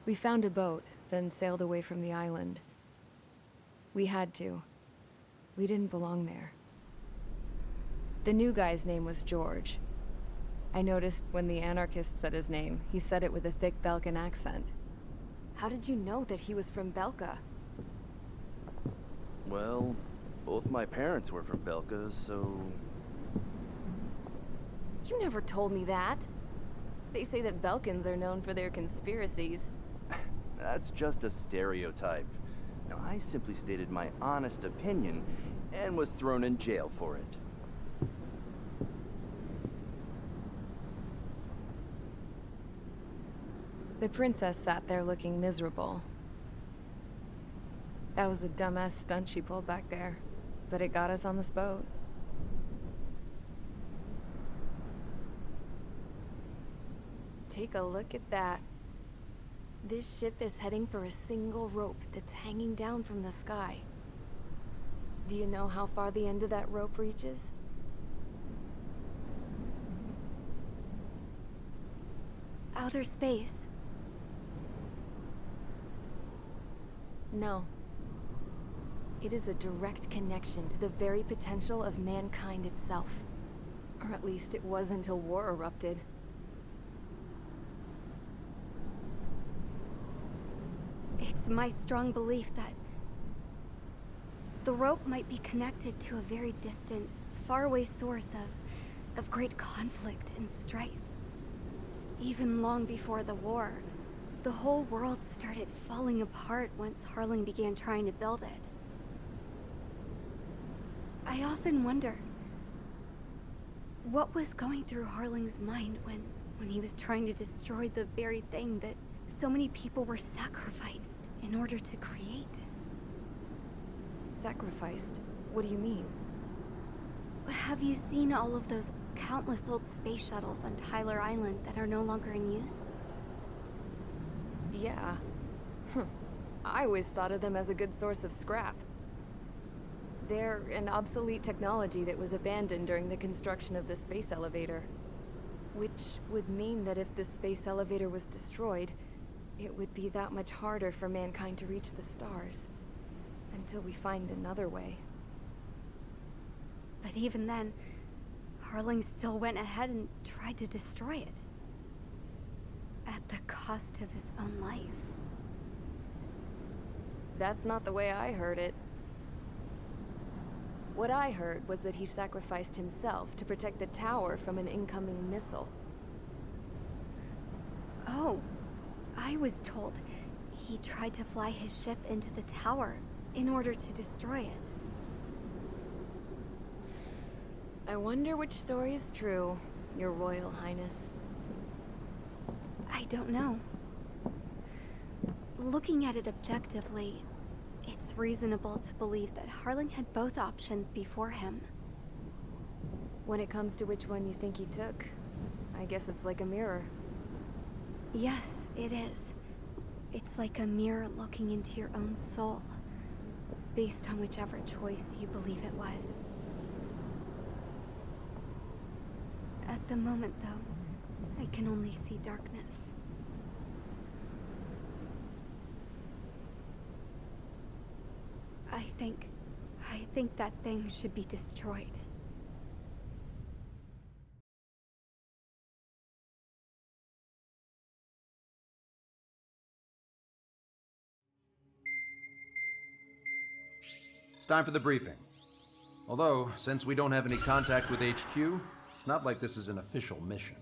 We found a boat, then sailed away from the island. We had to. We didn't belong there. The new guy's name was George. I noticed when the anarchist said his name, he said it with a thick Belkan accent. How did you know that he was from Belka? Well, both my parents were from Belka, so... You never told me that. They say that Belkans are known for their conspiracies. That's just a stereotype. Now, I simply stated my honest opinion and was thrown in jail for it. The princess sat there looking miserable. That was a dumbass stunt she pulled back there, but it got us on this boat. Take a look at that. This ship is heading for a single rope that's hanging down from the sky. Do you know how far the end of that rope reaches? Outer space. No. It is a direct connection to the very potential of mankind itself. Or at least it was until war erupted. It's my strong belief that the rope might be connected to a very distant, faraway source of great conflict and strife. Even long before the war, the whole world started falling apart once Harling began trying to build it. I often wonder what was going through Harling's mind when he was trying to destroy the very thing that so many people were sacrificed in order to create. Sacrificed? What do you mean? Have you seen all of those countless old space shuttles on Tyler Island that are no longer in use? Yeah. I always thought of them as a good source of scrap. They're an obsolete technology that was abandoned during the construction of the space elevator. Which would mean that if the space elevator was destroyed, it would be that much harder for mankind to reach the stars. Until we find another way. But even then, Harling still went ahead and tried to destroy it. At the cost of his own life. That's not the way I heard it. What I heard was that he sacrificed himself to protect the tower from an incoming missile. Oh, I was told he tried to fly his ship into the tower in order to destroy it. I wonder which story is true, Your Royal Highness. I don't know. Looking at it objectively, it's reasonable to believe that Harling had both options before him. When it comes to which one you think he took, I guess it's like a mirror. Yes, it is. It's like a mirror looking into your own soul, based on whichever choice you believe it was. At the moment, though, I can only see darkness. I think that thing should be destroyed. It's time for the briefing. Although, since we don't have any contact with HQ, it's not like this is an official mission.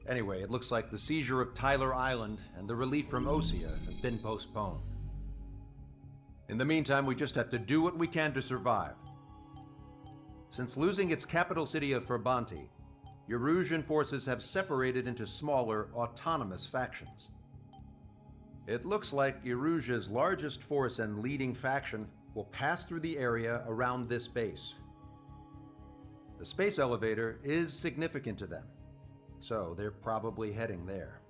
Anyway, it looks like the seizure of Tyler Island and the relief from Erusea have been postponed. In the meantime, we just have to do what we can to survive. Since losing its capital city of Ferbanti, Erusian forces have separated into smaller, autonomous factions. It looks like Erusia's largest force and leading faction will pass through the area around this base. The space elevator is significant to them, so they're probably heading there.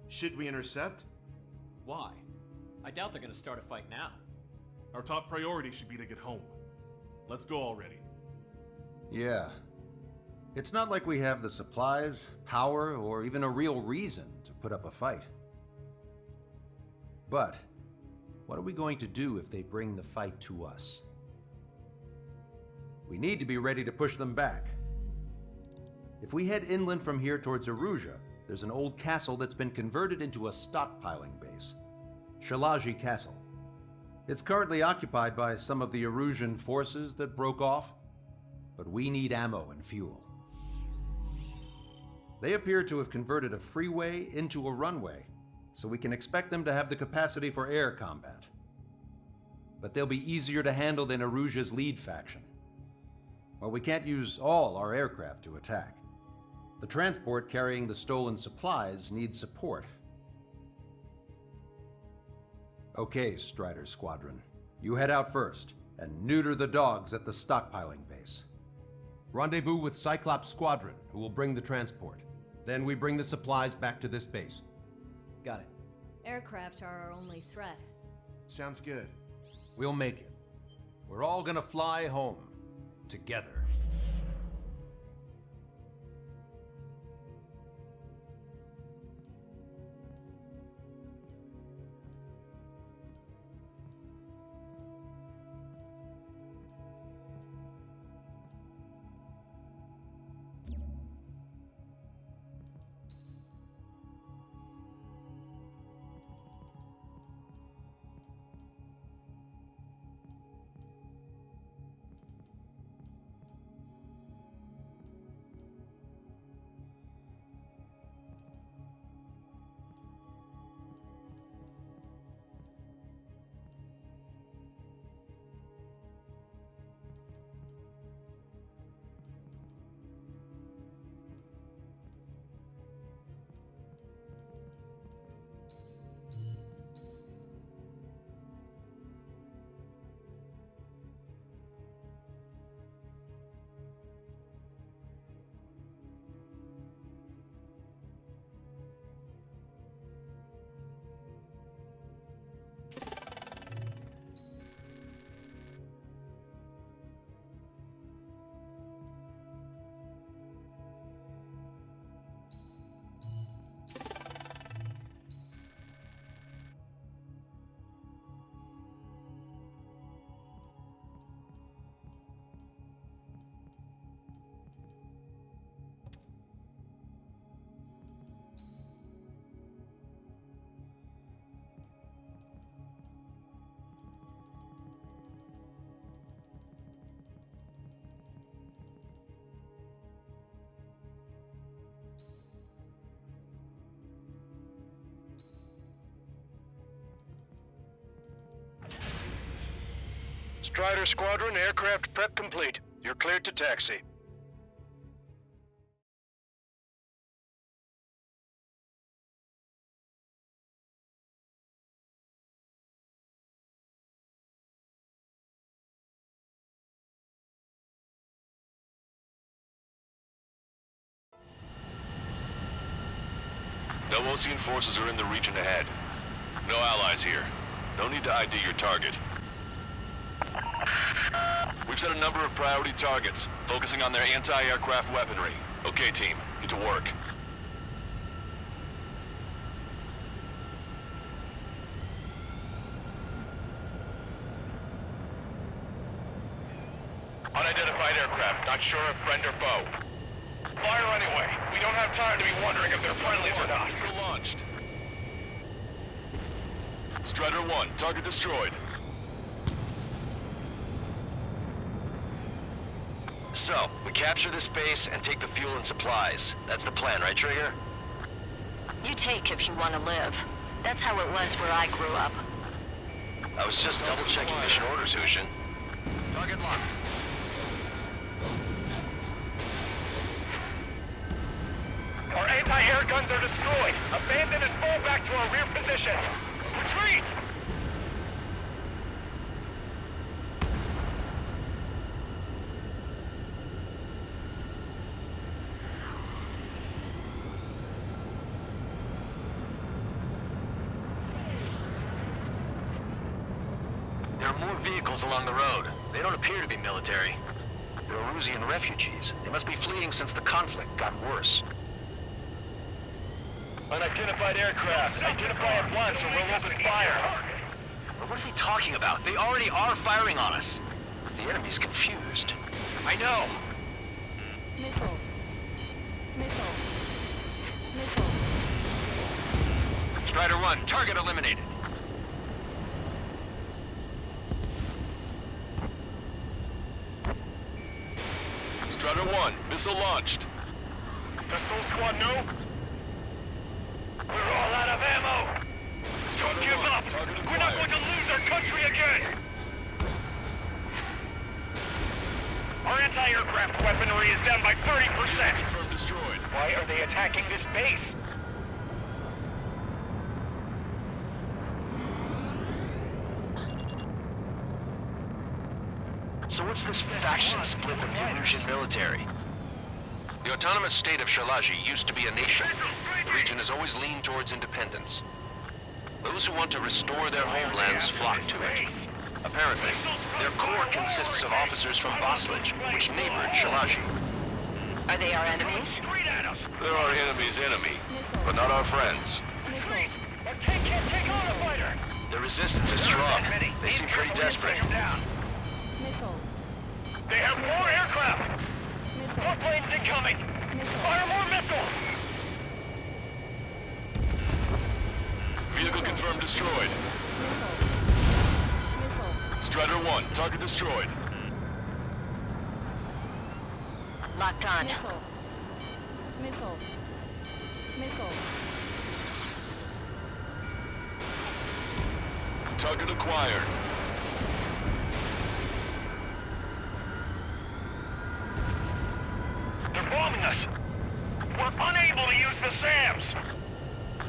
Should we intercept? Why? I doubt they're gonna start a fight now. Our top priority should be to get home. Let's go already. Yeah. It's not like we have the supplies, power, or even a real reason to put up a fight. But what are we going to do if they bring the fight to us? We need to be ready to push them back. If we head inland from here towards Erusea, there's an old castle that's been converted into a stockpiling base. Shalaji Castle. It's currently occupied by some of the Erusian forces that broke off, but we need ammo and fuel. They appear to have converted a freeway into a runway, so we can expect them to have the capacity for air combat. But they'll be easier to handle than Erusea's lead faction. Well, we can't use all our aircraft to attack. The transport carrying the stolen supplies needs support. Okay, Strider Squadron. You head out first, and neuter the dogs at the stockpiling base. Rendezvous with Cyclops Squadron, who will bring the transport. Then we bring the supplies back to this base. Got it. Aircraft are our only threat. Sounds good. We'll make it. We're all gonna fly home. Together. Strider Squadron, aircraft prep complete. You're cleared to taxi. No Osean forces are in the region ahead. No allies here. No need to ID your target. We've set a number of priority targets, focusing on their anti-aircraft weaponry. Okay, team, get to work. Unidentified aircraft, not sure if friend or foe. Fire anyway. We don't have time to be wondering if they're friendlies or not. Missile launched. Strider 1, target destroyed. So, we capture this base and take the fuel and supplies. That's the plan, right, Trigger? You take if you want to live. That's how it was where I grew up. I was just double-checking mission orders, Hushin. Target locked. Our anti-air guns are destroyed. Abandon and fall back to our rear position. Retreat! There are more vehicles along the road. They don't appear to be military. They're Erusean refugees. They must be fleeing since the conflict got worse. Unidentified aircraft. Identify at once or we'll open fire. What is he talking about? They already are firing on us. The enemy's confused. I know. Missile. Missile. Missile. Strider 1, target eliminated. Strider 1, missile launched. Assault squad, no? We're all out of ammo. Strider Don't give 1, up. target We're not acquired. going to lose our country again. Our anti-aircraft weaponry is down by 30%. Confirmed destroyed. Why are they attacking this base? So what's this faction split from the Erusean military? The autonomous state of Shalaji used to be a nation. The region has always leaned towards independence. Those who want to restore their homelands flock to it. Apparently, their core consists of officers from Boslage, which neighbored Shalaji. Are they our enemies? They're our enemy's enemy, but not our friends. Our tank can't take on a fighter. The resistance is strong. They seem pretty desperate. Missile. They have more aircraft. More planes incoming. Fire more missiles. Vehicle confirmed destroyed. Strider 1, target destroyed. Locked on. Missile. Missile. Missile. Target acquired. They're bombing us. We're unable to use the SAMs.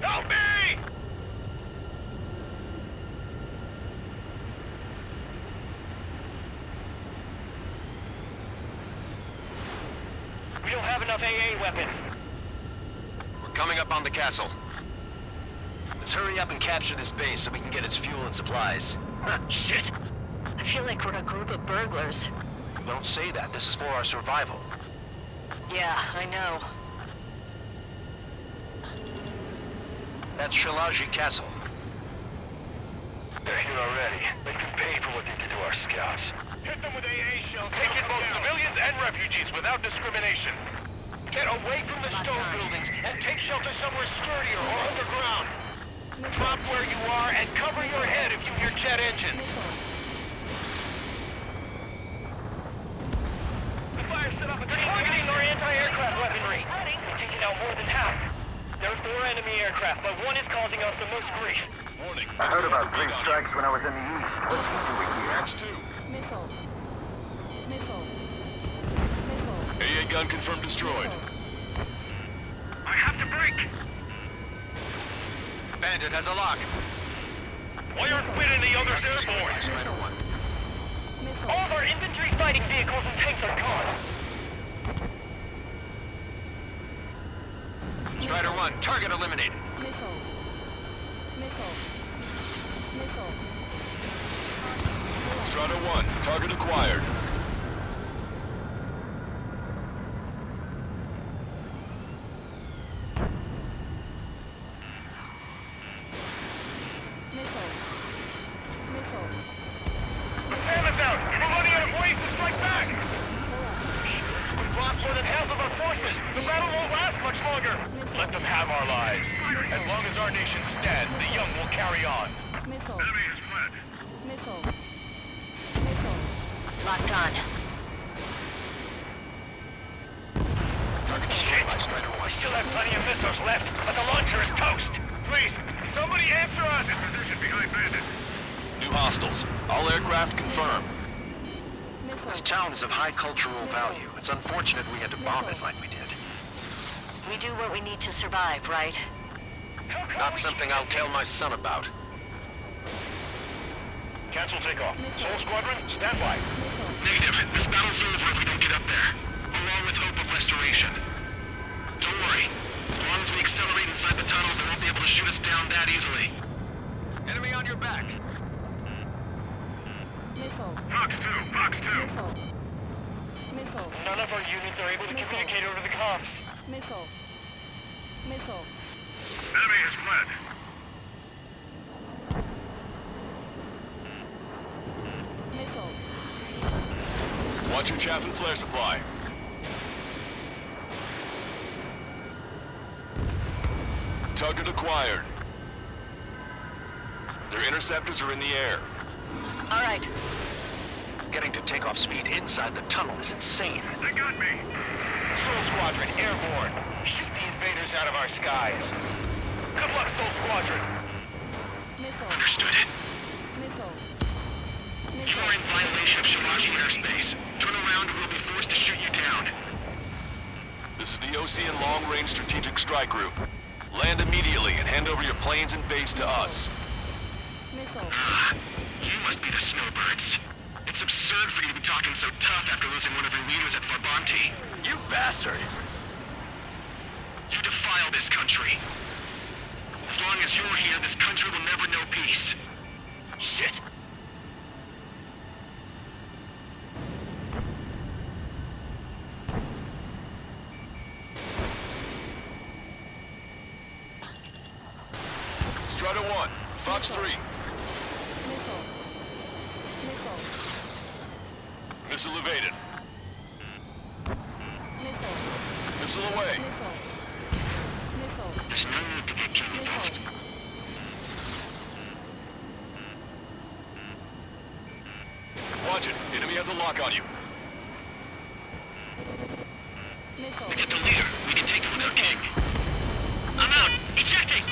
Help me! We don't have enough AA weapons. We're coming up on the castle. Let's hurry up and capture this base so we can get its fuel and supplies. Shit. I feel like we're a group of burglars. Don't say that. This is for our survival. Yeah, I know. That's Shalaji Castle. They're here already. They can pay for what they did to our scouts. Hit them with AA shells. Taking both civilians and refugees without discrimination. Get away from the stone buildings and take shelter somewhere sturdier or underground. Drop where you are and cover your head if you hear jet engines. The fire set up. They're targeting our anti-aircraft weaponry. They're taking out more than half. There are 4 enemy aircraft, but one is causing us the most grief. Warning. I heard about 3 strikes when I was in the east. What do we hear? Fox 2. Missile. Missile. Missile. AA gun confirmed destroyed. I have to break. Bandit has a lock. Why aren't Wit and the others airborne? Strider 1. All of our infantry fighting vehicles and tanks are gone. Strider 1, target eliminated. Missile. Missile. Missile. Strider 1, target acquired. Missile. Missile. The SAM is out! We're running out of ways to strike back! We've lost more than half of our forces! The battle won't last much longer! Let them have our lives. As long as our nation stands, the young will carry on. Missile. Enemy has fled. Missile. Missile. Locked on. Target destroyed by Strider 1. We still have plenty of missiles left, but the launcher is toast! Please, somebody answer us! In position behind Bandit. New hostiles. All aircraft confirmed. This town is of high cultural value. It's unfortunate we had to bomb it like we did. We do what we need to survive, right? Not something I'll tell my son about. Cancel takeoff. Soul Squadron, stand by. Negative. This battle's over if we don't get up there. Along with hope of restoration. Don't worry. As long as we accelerate inside the tunnels, they won't be able to shoot us down that easily. Enemy on your back. Missile. Fox 2, Fox 2. Missile. Missile. None of our units are able to communicate over the comms. Missile. Missile. Enemy has fled. Missile. Watch your chaff and flare supply. Target acquired. Their interceptors are in the air. All right. Getting to takeoff speed inside the tunnel is insane. They got me. Soul Squadron, airborne. Shoot the invaders out of our skies. Good luck, Soul Squadron. Missile. Understood. Missile. You are in violation of Shiraji airspace. Turn around or we'll be forced to shoot you down. This is the Ocean Long Range Strategic Strike Group. Land immediately and hand over your planes and base to us. Missile. Ah, you must be the snowbirds. It's absurd for you to be talking so tough after losing one of your leaders at Farbanti. You bastard! You defile this country. As long as you're here, this country will never know peace. Shit! Strider 1, Fox 3. Missile. Missile. Missile evaded. Missile. Missile away. Missile. Missile. There's no need to get King involved. Watch it. Enemy has a lock on you. Missile. Except the leader. We can take him without King. I'm out. Ejecting!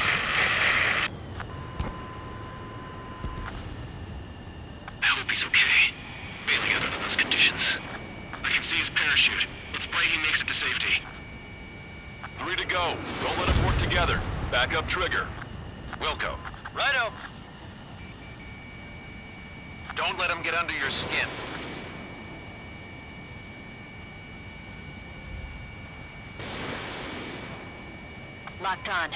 I hope he's okay. Bailing out under those conditions. I can see his parachute. Let's pray he makes it to safety. 3 to go. Don't let them work together. Back up trigger. Wilco. Righto. Don't let them get under your skin. Locked on.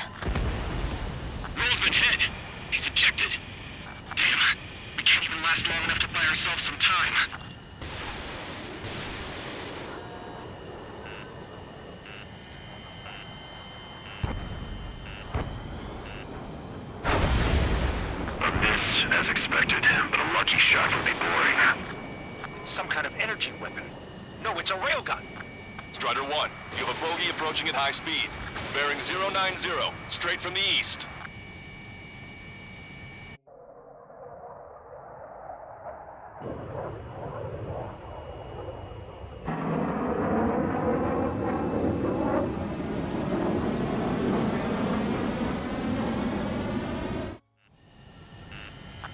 Roseman hit. He's ejected. Damn. We can't even last long enough to buy ourselves some time. A miss, as expected, but a lucky shot would be boring. Some kind of energy weapon. No, it's a railgun. Strider 1, you have a bogey approaching at high speed. Bearing 090, straight from the east.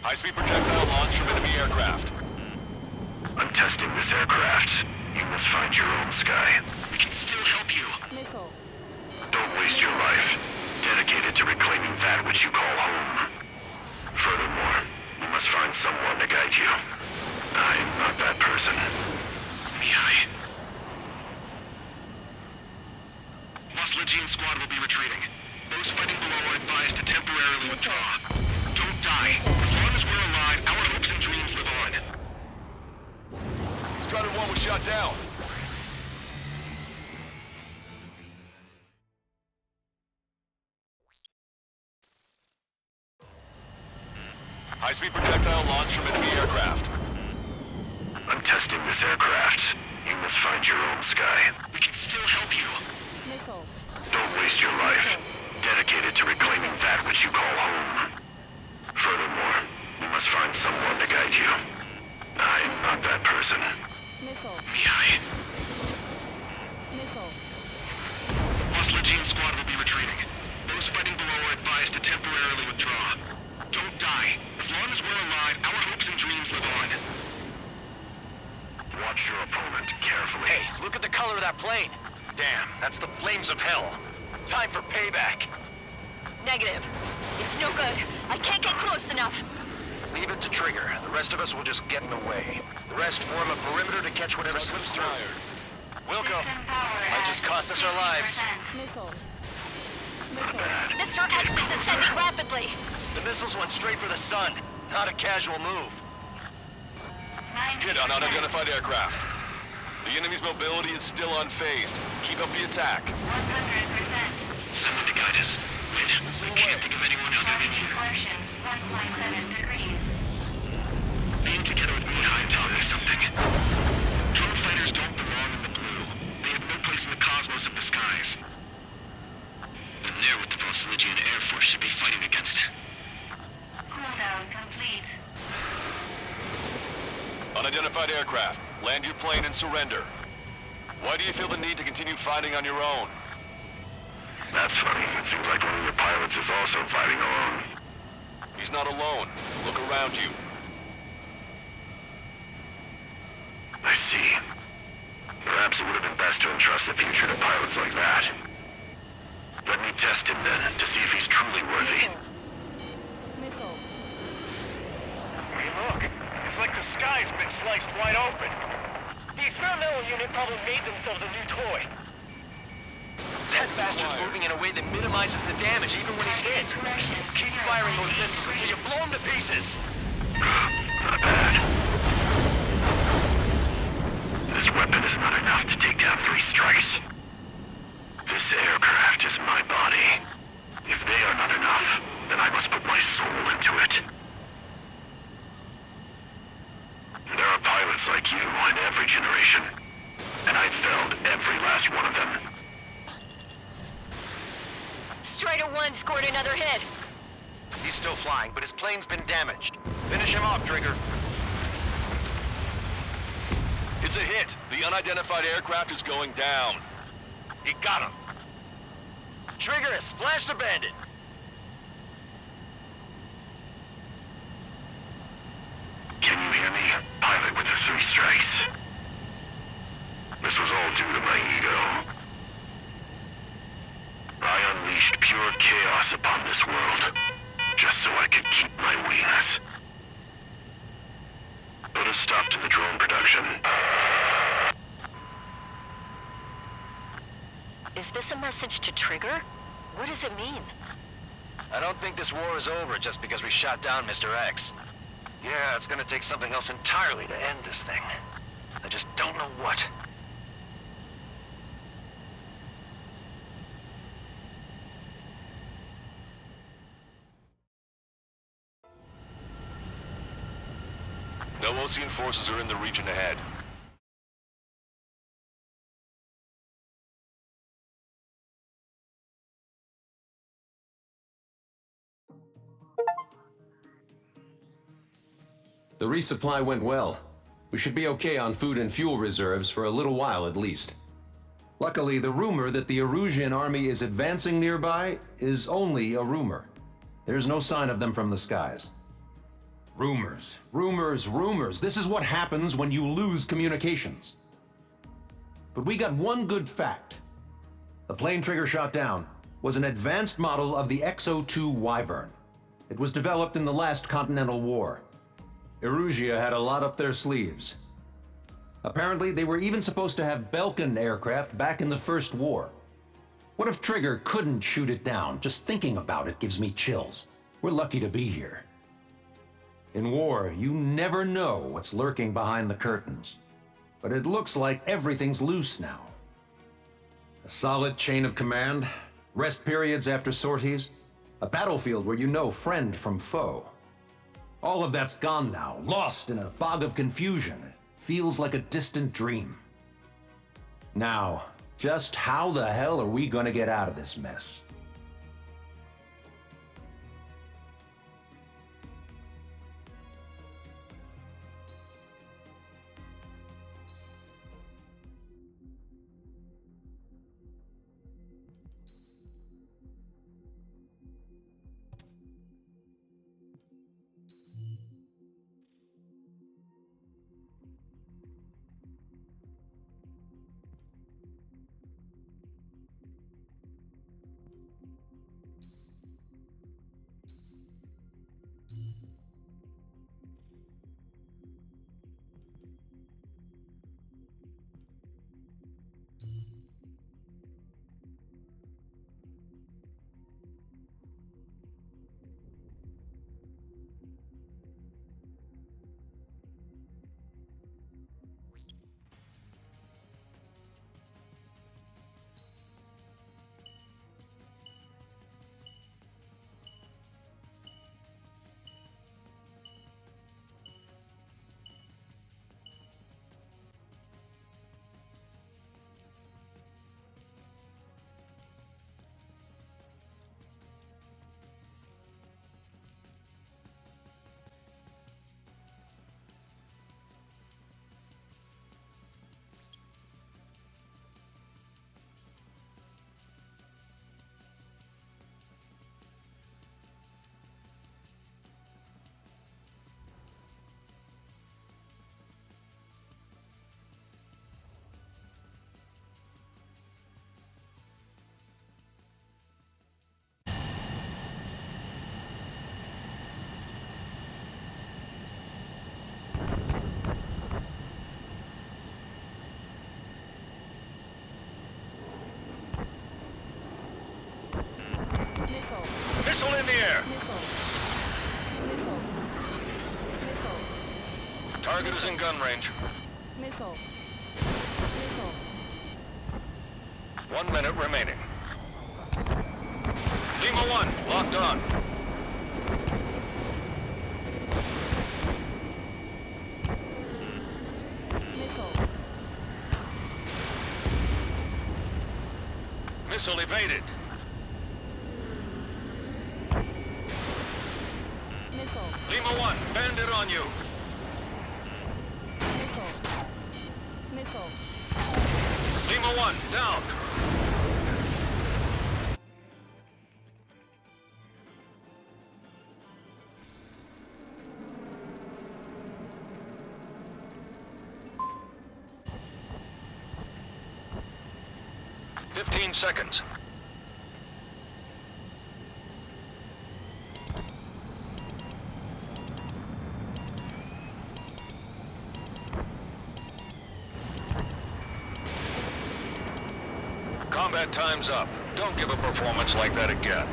High-speed projectile launch from enemy aircraft. I'm testing this aircraft. You must find your own sky. We can still help you. Missile. Don't waste your life. Dedicated to reclaiming that which you call home. Furthermore, you must find someone to guide you. I'm not that person. Mihai. Lost Legion squad will be retreating. Those fighting below are advised to temporarily withdraw. Don't die. As long as we're alive, our hopes and dreams live on. Strider 1 was shot down. High-speed projectile launch from enemy aircraft. I'm testing this aircraft. You must find your own sky. We can still help you. Missile. Don't waste your life. Dedicated to reclaiming that which you call home. Furthermore, you must find someone to guide you. I'm not that person. Missile. Mihai. Missile. Lost Legion squad will be retreating. Those fighting below are advised to temporarily withdraw. Don't die. As long as we're alive, our hopes and dreams live on. Watch your opponent carefully. Hey, look at the color of that plane. Damn, that's the flames of hell. Time for payback. Negative. It's no good. I can't get close enough. Leave it to Trigger. The rest of us will just get in the way. The rest form a perimeter to catch whatever slips through. Wilco, might just cost us our lives. Missile. Mr. X is ascending rapidly. The missiles went straight for the sun. Not a casual move. Hit on unidentified aircraft. The enemy's mobility is still unfazed. Keep up the attack. 100%. Someone to guide us. Wait, I can't think of anyone other than you. Deflection, 1.7 degrees. Being together with me Hyde taught me something. Drone fighters don't belong in the blue. They have no place in the cosmos of the skies. And they're what the Volsiligian Air Force should be fighting against. Cooldown complete. Unidentified aircraft. Land your plane and surrender. Why do you feel the need to continue fighting on your own? That's funny. It seems like one of your pilots is also fighting alone. He's not alone. Look around you. I see. Perhaps it would have been best to entrust the future to pilots like that. Let me test him then, to see if he's truly worthy. Hey, look. It's like the sky's been sliced wide open. The experimental unit probably made themselves a new toy. That bastard's moving in a way that minimizes the damage even when he's hit. Keep firing those missiles until you blow him to pieces. Not bad. This weapon is not enough to take down 3 strikes. This aircraft is my body. If they are not enough, then I must put my soul into it. There are pilots like you in every generation, and I've felled every last one of them. Strider 1 scored another hit. He's still flying, but his plane's been damaged. Finish him off, Trigger. It's a hit. The unidentified aircraft is going down. You got him. Trigger has splashed a bandit. Can you hear me? Pilot with the 3 strikes. This was all due to my ego. I unleashed pure chaos upon this world, just so I could keep my wings. Put a stop to the drone production. Is this a message to Trigger? What does it mean? I don't think this war is over just because we shot down Mr. X. Yeah, it's gonna take something else entirely to end this thing. I just don't know what. No Osean forces are in the region ahead. The resupply went well. We should be okay on food and fuel reserves for a little while at least. Luckily, the rumor that the Erusean army is advancing nearby is only a rumor. There's no sign of them from the skies. Rumors, rumors, rumors. This is what happens when you lose communications. But we got one good fact. The plane Trigger shot down was an advanced model of the X-02 Wyvern. It was developed in the last Continental War. Erusea had a lot up their sleeves. Apparently, they were even supposed to have Belkin aircraft back in the First War. What if Trigger couldn't shoot it down? Just thinking about it gives me chills. We're lucky to be here. In war, you never know what's lurking behind the curtains. But it looks like everything's loose now. A solid chain of command, rest periods after sorties, a battlefield where you know friend from foe. All of that's gone now, lost in a fog of confusion. It feels like a distant dream. Now, just how the hell are we gonna get out of this mess? Losing gun range. Missile. 1 minute remaining. Lima 1, locked on. Missile evaded. Lima 1, bandit on you. Lima 1, down. Fifteen seconds. Combat time's up. Don't give a performance like that again.